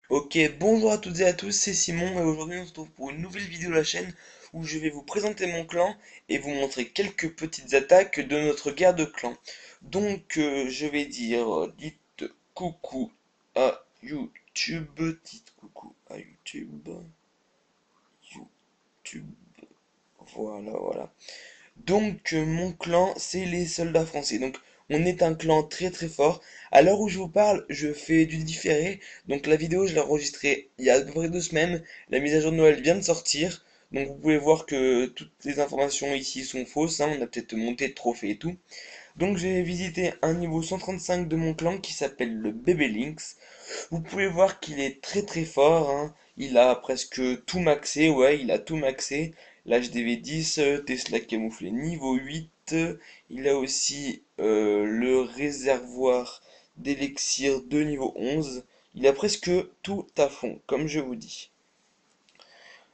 Ok, bonjour à toutes et à tous, c'est Simon et aujourd'hui on se retrouve pour une nouvelle vidéo de la chaîne où je vais vous présenter mon clan et vous montrer quelques petites attaques de notre guerre de clans. Donc je vais dire, dites coucou à YouTube, dites coucou à YouTube, YouTube, voilà. Donc mon clan c'est les soldats français. Donc on est un clan très très fort. À l'heure où je vous parle, je fais du différé. Donc la vidéo je l'ai enregistrée il y a à peu près 2 semaines. La mise à jour de Noël vient de sortir. Donc vous pouvez voir que toutes les informations ici sont fausses, hein. On a peut-être monté de trophées et tout. Donc j'ai visité un niveau 135 de mon clan qui s'appelle le Bébé Lynx. Vous pouvez voir qu'il est très très fort, hein. Il a presque tout maxé, ouais, il a tout maxé. L'HDV 10, Tesla camouflé niveau 8. Il a aussi le réservoir d'élixir de niveau 11. Il a presque tout à fond, comme je vous dis.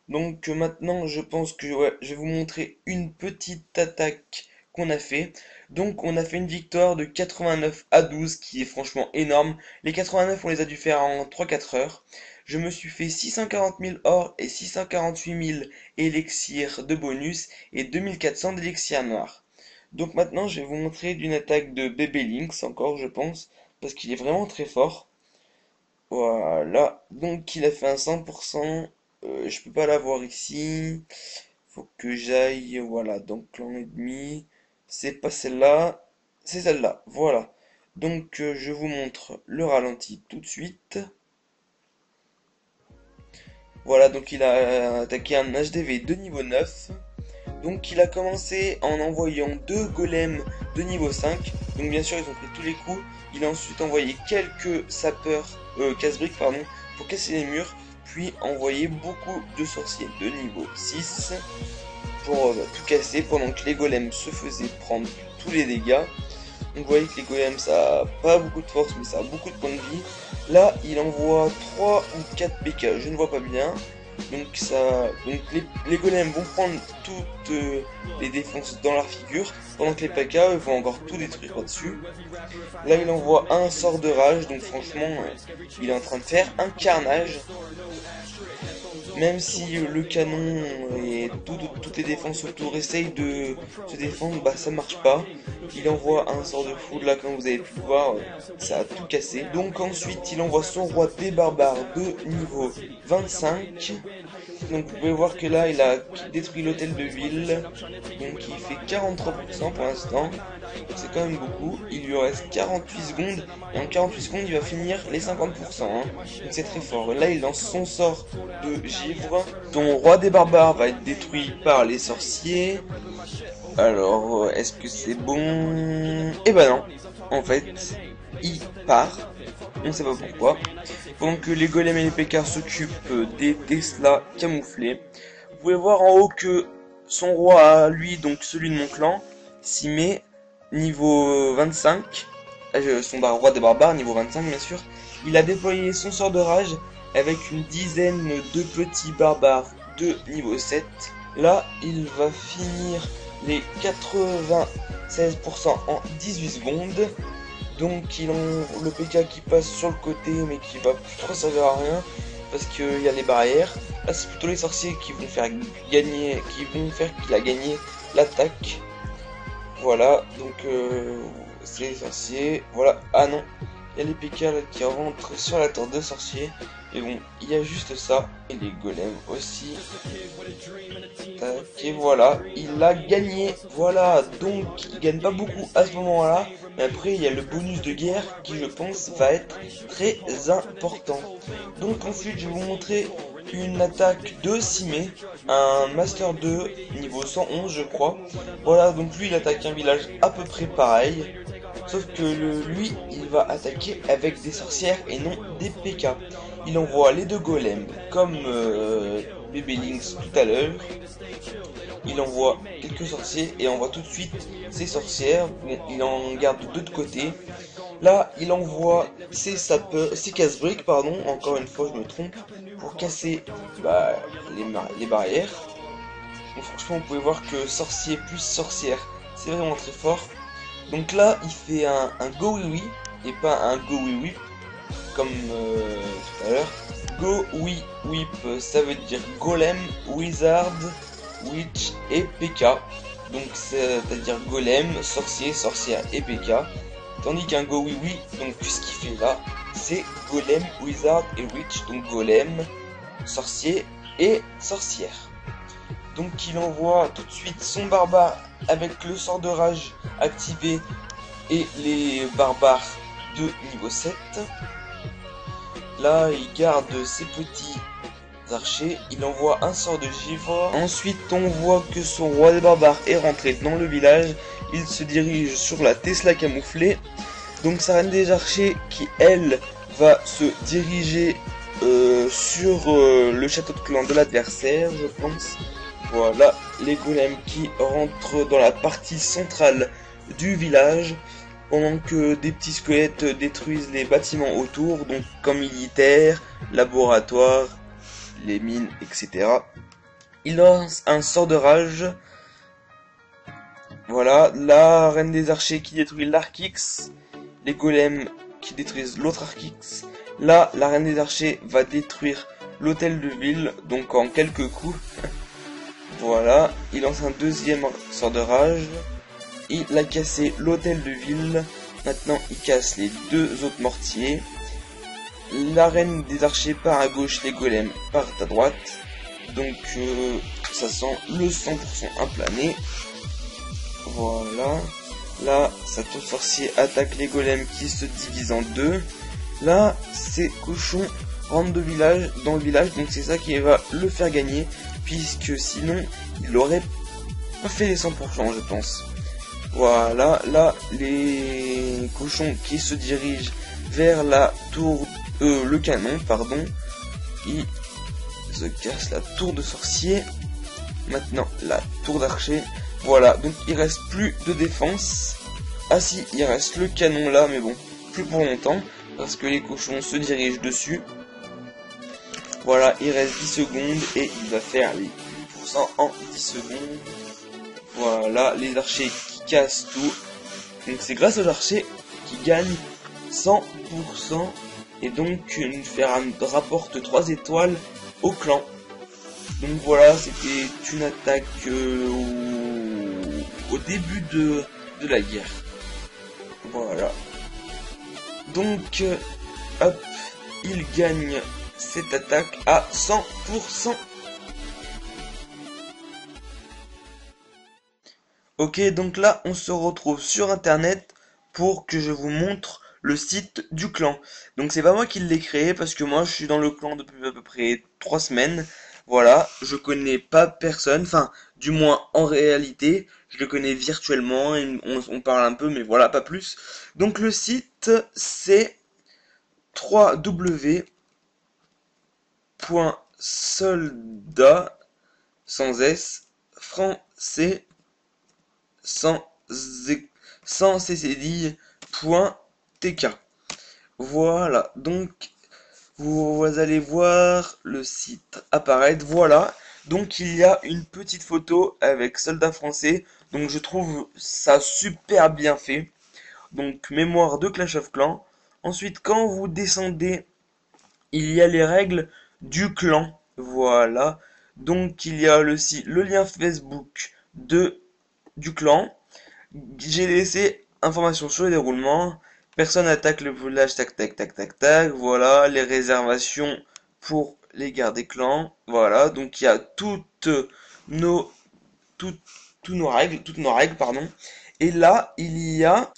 Donc maintenant, je pense que ouais, je vais vous montrer une petite attaque qu'on a fait. Donc on a fait une victoire de 89 à 12 qui est franchement énorme. Les 89 on les a dû faire en 3-4 heures. Je me suis fait 640 000 or et 648 000 élixirs de bonus et 2400 d'élixirs noirs. Donc maintenant je vais vous montrer d'une attaque de bébé Lynx encore je pense parce qu'il est vraiment très fort. Voilà, donc il a fait un 100%. Je peux pas l'avoir ici. Faut que j'aille. Voilà, donc clan ennemi. C'est pas celle-là, c'est celle-là. Voilà. Donc je vous montre le ralenti tout de suite. Voilà, donc il a attaqué un HDV de niveau 9. Donc il a commencé en envoyant deux golems de niveau 5. Donc bien sûr ils ont pris tous les coups. Il a ensuite envoyé quelques sapeurs, casse-briques pardon, pour casser les murs. Puis envoyé beaucoup de sorciers de niveau 6 pour tout casser pendant que les golems se faisaient prendre tous les dégâts. Donc vous voyez que les golems ça a pas beaucoup de force mais ça a beaucoup de points de vie. Là il envoie 3 ou 4 PK, je ne vois pas bien. Donc les golems vont prendre toutes les défenses dans leur figure, pendant que les PK eux, vont encore tout détruire au-dessus. Là il envoie un sort de rage, donc franchement il est en train de faire un carnage. Même si le canon et toutes les défenses autour essayent de se défendre, bah ça marche pas. Il envoie un sort de foudre là, comme vous avez pu le voir, ça a tout cassé. Donc ensuite il envoie son roi des barbares de niveau 25. Donc vous pouvez voir que là il a détruit l'hôtel de ville. Donc il fait 43% pour l'instant. C'est quand même beaucoup. Il lui reste 48 secondes. Et en 48 secondes il va finir les 50%, hein. Donc c'est très fort. Là il lance son sort de givre. Ton roi des barbares va être détruit par les sorciers. Alors est-ce que c'est bon? Eh ben non. En fait il part. On ne sait pas pourquoi. Pendant que les golems et les pécards s'occupent des Tesla camouflés. Vous pouvez voir en haut que son roi à lui, donc celui de mon clan, s'y met niveau 25. Son roi des barbares, niveau 25 bien sûr. Il a déployé son sort de rage avec une dizaine de petits barbares de niveau 7. Là, il va finir les 96% en 18 secondes. Donc ils ont le PK qui passe sur le côté mais qui va plus trop servir à rien parce qu'il y a les barrières. Là c'est plutôt les sorciers qui vont faire gagner, qui vont faire qu'il a gagné l'attaque. Voilà, donc c'est les sorciers. Voilà, ah non, il y a les PK là, qui rentrent sur la tour de sorciers. Et bon, il y a juste ça. Et les golems aussi. Tac, et voilà, il a gagné. Voilà, donc il gagne pas beaucoup à ce moment-là. Mais après, il y a le bonus de guerre qui, je pense, va être très important. Donc ensuite, je vais vous montrer une attaque de Simé, un Master 2, niveau 111, je crois. Voilà, donc lui, il attaque un village à peu près pareil. Sauf que lui, il va attaquer avec des sorcières et non des PK. Il envoie les deux golems comme Bébé Lynx tout à l'heure. Il envoie quelques sorciers et envoie tout de suite ses sorcières. Bon, il en garde deux de côté. Là, il envoie ses sapeurs, ses casse-briques, pardon, encore une fois, je me trompe, pour casser les barrières. Donc, franchement, vous pouvez voir que sorcier plus sorcière, c'est vraiment très fort. Donc là, il fait un go oui oui et pas un go oui oui comme tout à l'heure. Go, oui, whip, ça veut dire golem, wizard, witch et PK. Donc c'est-à-dire golem, sorcier, sorcière et PK. Tandis qu'un go, oui, oui, donc ce qu'il fait là, c'est golem, wizard et witch. Donc golem, sorcier et sorcière. Donc il envoie tout de suite son barbare avec le sort de rage activé et les barbares de niveau 7. Là il garde ses petits archers, il envoie un sort de givre. Ensuite on voit que son roi des barbares est rentré dans le village. Il se dirige sur la Tesla camouflée. Donc sa reine des archers qui elle va se diriger sur le château de clan de l'adversaire, je pense. Voilà, les golems qui rentrent dans la partie centrale du village, pendant que des petits squelettes détruisent les bâtiments autour, donc comme militaires, laboratoires, les mines, etc. Il lance un sort de rage. Voilà, la reine des archers qui détruit l'Archix, les golems qui détruisent l'autre Archix. Là, la reine des archers va détruire l'hôtel de ville, donc en quelques coups. Voilà, il lance un deuxième sort de rage. Il a cassé l'hôtel de ville. Maintenant, il casse les deux autres mortiers. La reine des archers part à gauche, les golems partent à droite. Donc, ça sent le 100% implané. Voilà. Là, sa tour sorcier attaque les golems qui se divisent en deux. Là, ces cochons rentrent dans le village, donc c'est ça qui va le faire gagner, puisque sinon, il aurait pas fait les 100%, je pense. Voilà, là, les cochons qui se dirigent vers la tour, le canon, pardon, ils se cassent la tour de sorcier. Maintenant, la tour d'archer. Voilà, donc il reste plus de défense. Ah si, il reste le canon là, mais bon, plus pour longtemps, parce que les cochons se dirigent dessus. Voilà, il reste 10 secondes et il va faire les 10% en 10 secondes. Voilà, les archers qui cassent tout. Donc c'est grâce aux archers qui gagnent 100%. Et donc Ferran rapporte 3 étoiles au clan. Donc voilà, c'était une attaque au début de la guerre. Voilà. Donc, hop, il gagne cette attaque à 100%. Ok, donc là, on se retrouve sur internet pour que je vous montre le site du clan. Donc c'est pas moi qui l'ai créé parce que moi je suis dans le clan depuis à peu près 3 semaines. Voilà, je connais pas personne, enfin du moins en réalité, je le connais virtuellement, et on parle un peu mais voilà, pas plus. Donc le site c'est www.soldat sans s français sans ccdille.tk. Voilà, donc vous allez voir le site apparaître. Voilà, donc il y a une petite photo avec soldats français. Donc je trouve ça super bien fait. Donc mémoire de Clash of Clans. Ensuite, quand vous descendez, il y a les règles du clan. Voilà. Donc il y a le lien Facebook du clan. J'ai laissé information sur le déroulement. Personne attaque le village, tac tac tac tac tac. Voilà, les réservations pour les gardes des clans. Voilà, donc il y a nos toutes, toutes nos règles, pardon. Et là, il y a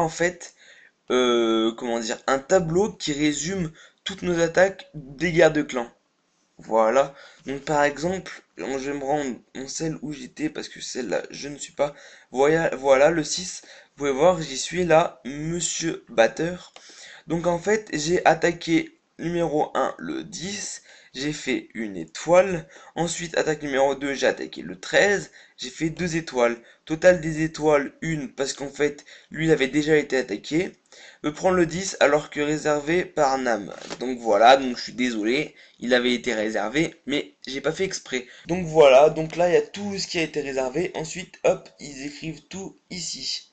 en fait comment dire, un tableau qui résume toutes nos attaques des gardes de clan. Voilà. Donc par exemple, je vais me rendre en celle où j'étais parce que celle-là, je ne suis pas. Voilà le 6. Vous pouvez voir, j'y suis là, Monsieur Batteur. Donc en fait, j'ai attaqué numéro 1 le 10. J'ai fait une étoile. Ensuite, attaque numéro 2, j'ai attaqué le 13. J'ai fait 2 étoiles. Total des étoiles, une parce qu'en fait, lui il avait déjà été attaqué. Me prendre le 10 alors que réservé par Nam. Donc voilà, donc je suis désolé, il avait été réservé, mais j'ai pas fait exprès. Donc voilà, donc là il y a tout ce qui a été réservé. Ensuite, hop, ils écrivent tout ici.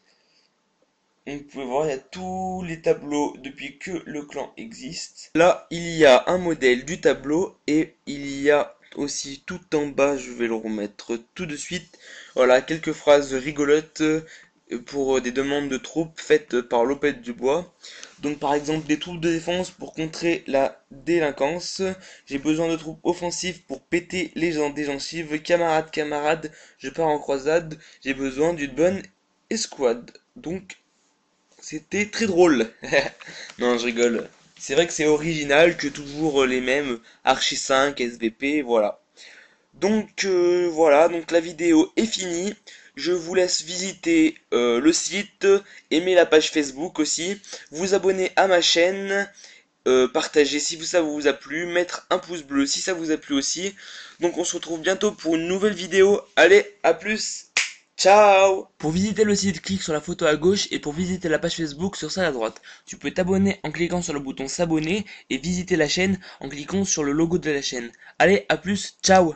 vous pouvez voir, il y a tous les tableaux depuis que le clan existe. Là, il y a un modèle du tableau et il y a aussi tout en bas, je vais le remettre tout de suite. Voilà, quelques phrases rigolotes pour des demandes de troupes faites par Lopette Dubois. Donc par exemple des troupes de défense pour contrer la délinquance. J'ai besoin de troupes offensives pour péter les gens des gencives. Camarades, camarades, je pars en croisade. J'ai besoin d'une bonne escouade. Donc c'était très drôle. Non, je rigole. C'est vrai que c'est original que toujours les mêmes Archie 5, SVP, voilà. Donc voilà, donc la vidéo est finie. Je vous laisse visiter le site, aimer la page Facebook aussi, vous abonner à ma chaîne, partager si ça vous a plu, mettre un pouce bleu si ça vous a plu aussi. Donc on se retrouve bientôt pour une nouvelle vidéo. Allez, à plus. Ciao! Pour visiter le site, clique sur la photo à gauche et pour visiter la page Facebook sur celle à droite. Tu peux t'abonner en cliquant sur le bouton s'abonner et visiter la chaîne en cliquant sur le logo de la chaîne. Allez, à plus, ciao!